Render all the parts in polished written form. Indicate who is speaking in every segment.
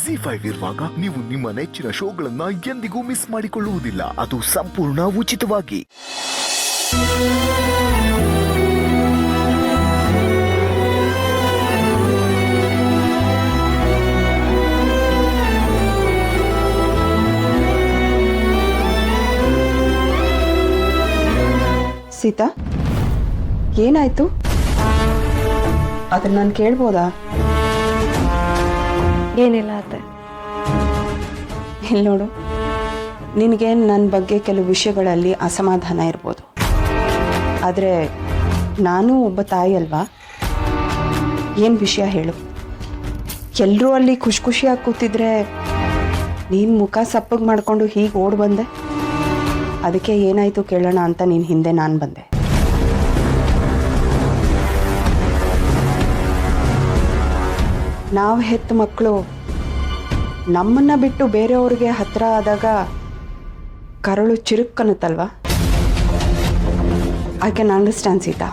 Speaker 1: ZEE5 ಇರುವಾಗ ನೀವು ನಿಮ್ಮ ನೆಚ್ಚಿನ ಶೋಗಳನ್ನ ಎಂದಿಗೂ ಮಿಸ್ ಮಾಡಿಕೊಳ್ಳುವುದಿಲ್ಲ. ಅದು ಸಂಪೂರ್ಣ ಉಚಿತವಾಗಿ.
Speaker 2: ಸೀತಾ, ಏನಾಯ್ತು? ಅದನ್ನ ನಾನು ಕೇಳ್ಬೋದಾ?
Speaker 3: ಏನಿಲ್ಲ ಅತ್ತೆ.
Speaker 2: ಇಲ್ಲಿ ನೋಡು, ನಿನಗೆ ನನ್ನ ಬಗ್ಗೆ ಕೆಲವು ವಿಷಯಗಳಲ್ಲಿ ಅಸಮಾಧಾನ ಇರ್ಬೋದು, ಆದರೆ ನಾನು ಒಬ್ಬ ತಾಯಿ ಅಲ್ವಾ? ಏನು ವಿಷಯ ಹೇಳು. ಎಲ್ಲರೂ ಅಲ್ಲಿ ಖುಷಿಯಾಗಿ ಕೂತಿದ್ರೆ ನೀನು ಮುಖ ಸಪ್ಪಗೆ ಮಾಡಿಕೊಂಡು ಹೀಗೆ ಓಡಿ ಬಂದೆ. ಅದಕ್ಕೆ ಏನಾಯಿತು ಕೇಳೋಣ ಅಂತ ನೀನು ಹಿಂದೆ ನಾನು ಬಂದೆ. ನಾವು ಹೆತ್ತ ಮಕ್ಕಳು ನಮ್ಮನ್ನು ಬಿಟ್ಟು ಬೇರೆಯವ್ರಿಗೆ ಹತ್ತಿರ ಆದಾಗ ಕರಳು ಚಿರುಕ್ಕನ್ನುತ್ತಲ್ವಾ? I can understand Sita.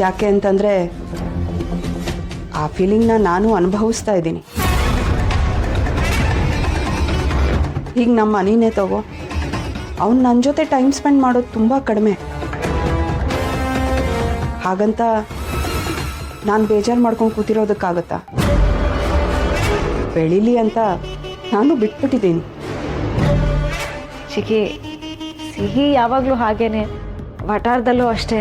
Speaker 2: ಯಾಕೆ ಅಂತಂದರೆ ಆ ಫೀಲಿಂಗ್ನ ನಾನು ಅನುಭವಿಸ್ತಾ ಇದ್ದೀನಿ. ಈಗ ನಮ್ಮ ಮನೆಯೇ ತಗೋ, ಅವ್ನು ನನ್ನ ಜೊತೆ ಟೈಮ್ ಸ್ಪೆಂಡ್ ಮಾಡೋದು ತುಂಬ ಕಡಿಮೆ. ಹಾಗಂತ ನಾನು ಬೇಜಾರು ಮಾಡ್ಕೊಂಡು ಕೂತಿರೋದಕ್ಕಾಗತ್ತಾ? ಬೆಳೀಲಿ ಅಂತ ನಾನು ಬಿಟ್ಬಿಟ್ಟಿದ್ದೀನಿ.
Speaker 3: ಸಿಹಿ ಯಾವಾಗಲೂ ಹಾಗೇನೆ. ವಟಾರದಲ್ಲೂ ಅಷ್ಟೇ,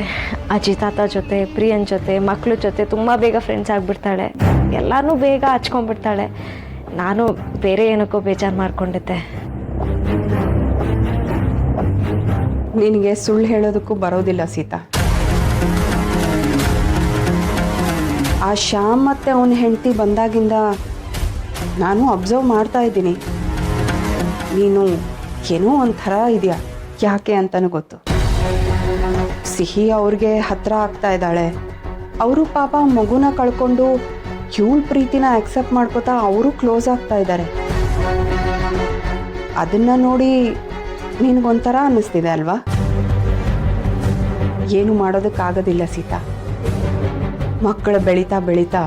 Speaker 3: ಅಜ್ಜಿ ತಾತ ಜೊತೆ, ಪ್ರಿಯನ್ ಜೊತೆ, ಮಕ್ಕಳ ಜೊತೆ ತುಂಬ ಬೇಗ ಫ್ರೆಂಡ್ಸ್ ಆಗಿಬಿಡ್ತಾಳೆ. ಎಲ್ಲನೂ ಬೇಗ ಹಚ್ಕೊಂಡ್ಬಿಡ್ತಾಳೆ. ನಾನು ಬೇರೆ ಏನಕ್ಕೋ ಬೇಜಾರು ಮಾಡ್ಕೊಂಡಿದ್ದೆ.
Speaker 2: ನಿನಗೆ ಸುಳ್ಳು ಹೇಳೋದಕ್ಕೂ ಬರೋದಿಲ್ಲ ಸೀತಾ. ಆ ಶ್ಯಾಮ್ ಮತ್ತು ಅವನ ಹೆಂಡತಿ ಬಂದಾಗಿಂದ ನಾನು ಅಬ್ಸರ್ವ್ ಮಾಡ್ತಾ ಇದ್ದೀನಿ. ನೀನು ಏನೋ ಒಂಥರ ಇದೆಯಾ. ಯಾಕೆ ಅಂತಲೂ ಗೊತ್ತು. ಸಿಹಿ ಅವ್ರಿಗೆ ಹತ್ತಿರ ಆಗ್ತಾ ಇದ್ದಾಳೆ. ಅವರು ಪಾಪ ಮಗುನ ಕಳ್ಕೊಂಡು ಇವಳ ಪ್ರೀತಿನ ಆಕ್ಸೆಪ್ಟ್ ಮಾಡ್ಕೋತಾ ಅವರು ಕ್ಲೋಸ್ ಆಗ್ತಾ ಇದ್ದಾರೆ. ಅದನ್ನು ನೋಡಿ ನಿನಗೊಂಥರ ಅನ್ನಿಸ್ತಿದೆ ಅಲ್ವಾ? ಏನು ಮಾಡೋದಕ್ಕಾಗೋದಿಲ್ಲ ಸೀತಾ. ಮಕ್ಕಳು ಬೆಳೀತಾ ಬೆಳೀತಾ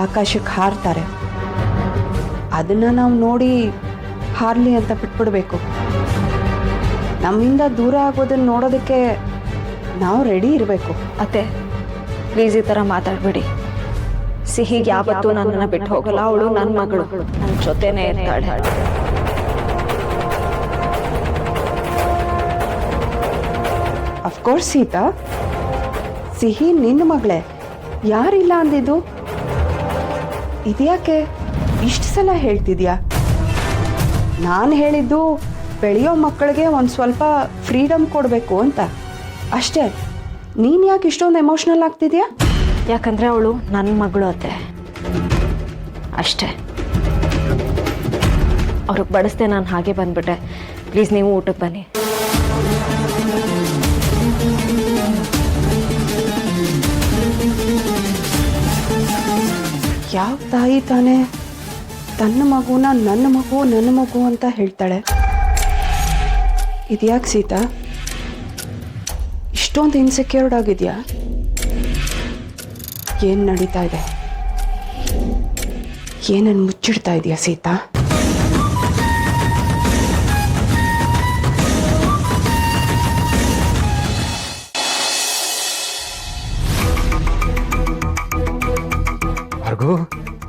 Speaker 2: ಆಕಾಶಕ್ಕೆ ಹಾರ್ತಾರೆ. ಅದನ್ನು ನಾವು ನೋಡಿ ಹಾರಲಿ ಅಂತ ಬಿಟ್ಬಿಡ್ಬೇಕು. ನಮ್ಮಿಂದ ದೂರ ಆಗೋದನ್ನು ನೋಡೋದಕ್ಕೆ ನಾವು ರೆಡಿ ಇರಬೇಕು.
Speaker 3: ಅತ್ತೆ, ಪ್ಲೀಸ್ ಈ ಥರ ಮಾತಾಡಬೇಡಿ. ಸಿಹಿಗೆ ಯಾವತ್ತೂ ನನ್ನನ್ನು ಬಿಟ್ಟು ಹೋಗಲ್ಲ. ಅವಳು ನನ್ನ ಮಗಳು, ನನ್ನ ಜೊತೆನೇ ಇರ್ತಾಳೆ.
Speaker 2: ಅಫ್ಕೋರ್ಸ್ ಸೀತಾ, ಸಿಹಿ ನಿನ್ನ ಮಗಳೇ, ಯಾರಿಲ್ಲ ಅಂದಿದ್ದು? ಇದ್ಯಾಕೆ ಇಷ್ಟು ಸಲ ಹೇಳ್ತಿದ್ಯಾ? ನಾನು ಹೇಳಿದ್ದು ಬೆಳೆಯೋ ಮಕ್ಕಳಿಗೆ ಒಂದು ಸ್ವಲ್ಪ ಫ್ರೀಡಮ್ ಕೊಡಬೇಕು ಅಂತ ಅಷ್ಟೇ. ನೀನು ಯಾಕೆ ಇಷ್ಟೊಂದು ಎಮೋಷ್ನಲ್ ಆಗ್ತಿದ್ಯಾ?
Speaker 3: ಯಾಕಂದರೆ ಅವಳು ನನ್ನ ಮಗಳು ಅತ್ತೆ, ಅಷ್ಟೇ. ಅವ್ರಿಗೆ ಬಡಿಸ್ದೆ ನಾನು ಹಾಗೆ ಬಂದ್ಬಿಟ್ಟೆ. ಪ್ಲೀಸ್ ನೀವು ಊಟಕ್ಕೆ ಬನ್ನಿ.
Speaker 2: ಯಾವ ತಾಯಿ ತಾನೇ ತನ್ನ ಮಗುನ ನನ್ನ ಮಗು ಅಂತ ಹೇಳ್ತಾಳೆ? ಇದ್ಯಾಕೆ ಸೀತಾ ಇಷ್ಟೊಂದು ಇನ್ಸೆಕ್ಯೂರ್ಡ್ ಆಗಿದೆಯಾ? ಏನು ನಡೀತಾ ಇದೆ? ಏನನ್ನು ಮುಚ್ಚಿಡ್ತಾ ಇದೆಯಾ ಸೀತಾ?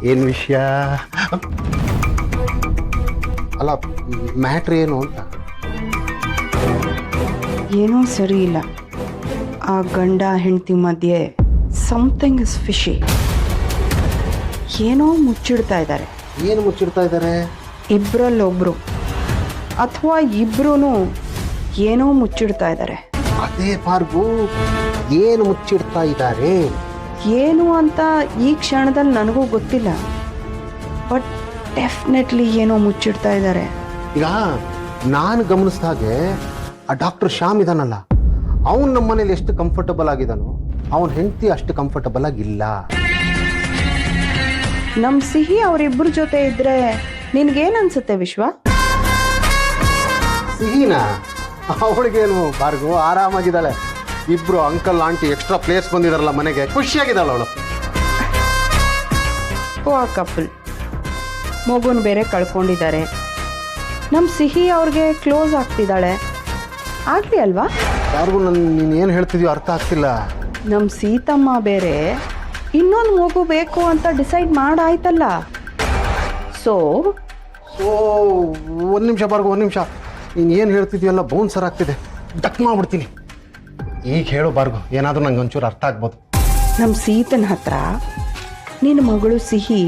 Speaker 4: ಏನು ವಿಷಯ? ಅಲ್ಲ, ಮ್ಯಾಟ್ರ್ ಏನು ಅಂತ?
Speaker 2: ಏನೋ ಸರಿ ಇಲ್ಲ. ಆ ಗಂಡ ಹೆಂಡತಿ ಮಧ್ಯೆ ಸಮಥಿಂಗ್ ಇಸ್ ಫಿಶಿ. ಏನೋ ಮುಚ್ಚಿಡ್ತಾ ಇದ್ದಾರೆ.
Speaker 4: ಏನು ಮುಚ್ಚಿಡ್ತಾ ಇದ್ದಾರೆ?
Speaker 2: ಇಬ್ಬರಲ್ಲೊಬ್ರು ಅಥವಾ ಇಬ್ರು ಏನೋ ಮುಚ್ಚಿಡ್ತಾ ಇದ್ದಾರೆ.
Speaker 4: ಅದೇ ಪಾರ್ಗು, ಏನು ಮುಚ್ಚಿಡ್ತಾ ಇದ್ದಾರೆ?
Speaker 2: ಏನು ಅಂತ ಈ ಕ್ಷಣದಲ್ಲಿ ನನಗೂ ಗೊತ್ತಿಲ್ಲ, ಬಟ್ ಡೆಫಿನೆಟ್ಲಿ ಏನೋ ಮುಚ್ಚಿಡ್ತಾ ಇದ್ದಾರೆ.
Speaker 4: ಈಗ ನಾನು ಗಮನಿಸಿದಾಗೆ ಆ ಡಾಕ್ಟರ್ ಶ್ಯಾಮ್ ಇದಾನಲ್ಲ, ಅವನು ನಮ್ಮ ಮನೇಲಿ ಎಷ್ಟು ಕಂಫರ್ಟಬಲ್ ಆಗಿದ್ದಾನೋ ಅವನ ಹೆಂಡತಿ ಅಷ್ಟು ಕಂಫರ್ಟಬಲ್ ಆಗಿಲ್ಲ.
Speaker 2: ನಮ್ಮ ಸಿಹಿ ಅವರಿಬ್ಬರ ಜೊತೆ ಇದ್ರೆ ನಿನ್ಗೇನು ಅನ್ಸುತ್ತೆ ವಿಶ್ವ?
Speaker 4: ಸಿಹಿನಾ? ಅವಳಿಗೇನು ಭಾರ್ಗು, ಆರಾಮಾಗಿದ್ದಾಳೆ. ಇಬ್ರು ಅಂಕಲ್ ಆಂಟಿ ಎಕ್ಸ್ಟ್ರಾ ಪ್ಲೇಸ್ ಬಂದಿದಾರಲ್ಲ ಮನೆಗೆ, ಖುಷಿಯಾಗಿದ್ದಾಳೆ ಅವಳು.
Speaker 2: ಓ ಆ ಕಪಲ್ ಮಗುನ ಬೇರೆ ಕಳ್ಕೊಂಡಿದ್ದಾರೆ. ನಮ್ಮ ಸಿಹಿ ಅವ್ರಿಗೆ ಕ್ಲೋಸ್ ಆಗ್ತಿದ್ದಾಳೆ. ಆಗಲಿ ಅಲ್ವಾ?
Speaker 4: ಯಾರಿಗೂ ನೀನು ಏನು ಹೇಳ್ತಿದ್ಯೋ ಅರ್ಥ ಆಗ್ತಿಲ್ಲ.
Speaker 2: ನಮ್ಮ ಸೀತಮ್ಮ ಬೇರೆ ಇನ್ನೊಂದು ಮಗು ಬೇಕು ಅಂತ ಡಿಸೈಡ್ ಮಾಡಾಯ್ತಲ್ಲ. ಸೊ
Speaker 4: ಒಂದು ನಿಮಿಷ ಭಾರ್ಗವ್, ಒಂದು ನಿಮಿಷ. ನೀನು ಏನು ಹೇಳ್ತಿದ್ಯಲ್ಲ ಬೌನ್ಸರ್ ಆಗ್ತಿದೆ, ಡಕ್ ಮಾಡ್ಬಿಡ್ತೀನಿ. ಈಗ ಹೇಳು ಭಾರ್ಗವ್, ಏನಾದರೂ ನಂಗೆ ಒಂಚೂರು ಅರ್ಥ ಆಗ್ಬೋದು.
Speaker 2: ನಮ್ಮ ಸೀತನ ಹತ್ರ ನಿನ್ನ ಮಗಳು ಸಿಹಿ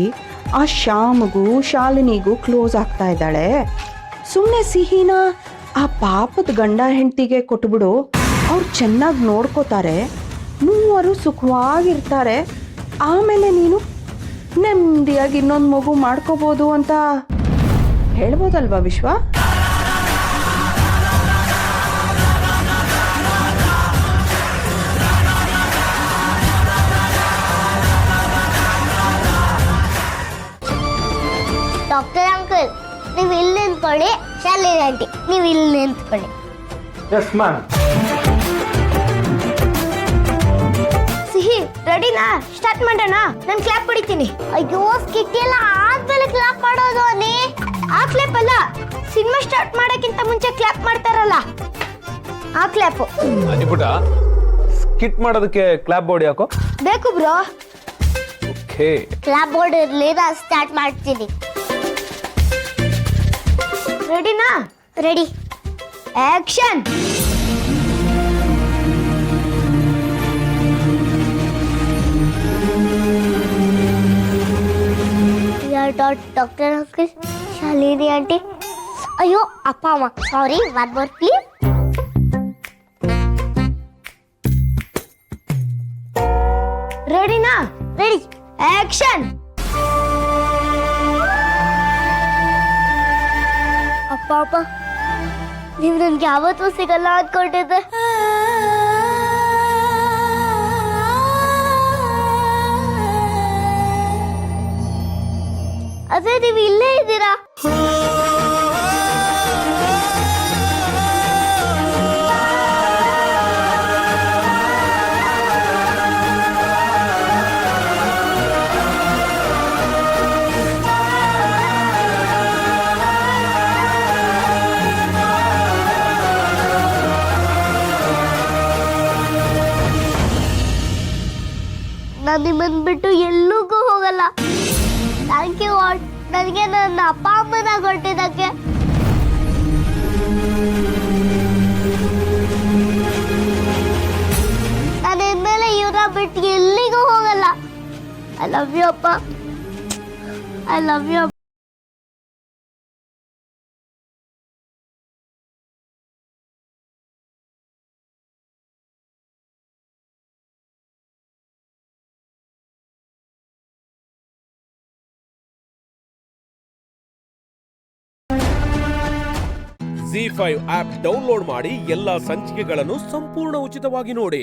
Speaker 2: ಆ ಶ್ಯಾಮಗೂ ಶಾಲಿನಿಗೂ ಕ್ಲೋಸ್ ಆಗ್ತಾ ಇದ್ದಾಳೆ. ಸುಮ್ಮನೆ ಸಿಹಿನ ಆ ಪಾಪದ ಗಂಡ ಹೆಂಡತಿಗೆ ಕೊಟ್ಬಿಡು, ಅವ್ರು ಚೆನ್ನಾಗಿ ನೋಡ್ಕೋತಾರೆ, ಮೂವರು ಸುಖವಾಗಿರ್ತಾರೆ, ಆಮೇಲೆ ನೀನು ನೆಮ್ಮದಿಯಾಗಿ ಇನ್ನೊಂದು ಮಗು ಮಾಡ್ಕೋಬೋದು ಅಂತ ಹೇಳ್ಬೋದಲ್ವಾ ವಿಶ್ವ?
Speaker 5: ಡಾಕ್ಟರ್ ಅಂಕಲ್, ನೀವು ಇಲ್ಲಿ ನಿಂತ್ಕೊಳ್ಳಿ. ಶಾಲಿನಿ ಆಂಟಿ, ನೀವು ಇಲ್ಲಿ ನಿಂತ್ಕೊಳ್ಳಿ.
Speaker 6: Yes ma'am.
Speaker 5: ಸಿಹಿ ರೆಡಿನಾ? ಸ್ಟಾರ್ಟ್ ಮಾಡೋಣ. ನಾನು ಕ್ಲಾಪ್ ಹೊಡಿತೀನಿ. ಅಯ್ಯೋ, ಸ್ಕಿಟ್ ಎಲ್ಲ ಆದ್ಮೇಲೆ ಕ್ಲಾಪ್ ಮಾಡೋದು ಅನ್ನಿ. ಆ ಕ್ಲಾಪ್ ಅಲ್ಲ, ಸಿನಿಮಾ ಸ್ಟಾರ್ಟ್ ಮಾಡೋಕ್ಕಿಂತ ಮುಂಚೆ ಕ್ಲಾಪ್ ಮಾಡ್ತಾರಲ್ಲ, ಆ ಕ್ಲಾಪ್.
Speaker 6: ಅನಿಪುಟ, ಸ್ಕಿಟ್ ಮಾಡೋದಕ್ಕೆ ಕ್ಲಾಪ್ ಬೋರ್ಡ್ ಯಾಕೋ?
Speaker 5: ಬೇಕು ಬ್ರೋ.
Speaker 6: ಓಕೆ.
Speaker 5: ಕ್ಲಾಪ್ ಬೋರ್ಡ್ ಇರಲಿ, ನಾನು ಸ್ಟಾರ್ಟ್ ಮಾಡ್ತೀನಿ. ರೆಡಿನಾ? Ready. Action. Doctor uncle, Shalini aunty. ಅಯ್ಯೋ ಅಪ್ಪ ಅಮ್ಮ, ಸಾರಿ. One more please. ರೆಡಿನಾ? ರೆಡಿ. ಆಕ್ಷನ್. ಅಪ್ಪ ಅಪ್ಪ, ನೀವು ನನ್ಗೆ ಯಾವತ್ತೂ ಸಿಗಲ್ಲ ಅಂದ್ಕೊಂಡಿದ್ದೆ. ಅದೇ ನೀವು ಇಲ್ಲೇ ಇದ್ದೀರಾ. ನಾನು ನಿಮ್ಮನ್ನು ಬಿಟ್ಟು ಎಲ್ಲಿಗೂ ಹೋಗಲ್ಲ. ಥ್ಯಾಂಕ್ ಯು ಗಾಡ್, ನನಗೆ ನನ್ನ ಅಪ್ಪ ಅಮ್ಮನ ಕೊಟ್ಟಿದ್ದಕ್ಕೆ. ನಾನು ಇನ್ಮೇಲೆ ಇವ್ರನ್ನ ಬಿಟ್ಟು ಎಲ್ಲಿಗೂ ಹೋಗಲ್ಲ. ಐ ಲವ್ ಯು ಅಪ್ಪ, I love you.
Speaker 7: ZEE5 app download ಮಾಡಿ ಎಲ್ಲಾ ಸಂಚಿಕೆಗಳನ್ನು ಸಂಪೂರ್ಣ ಉಚಿತವಾಗಿ ನೋಡಿ.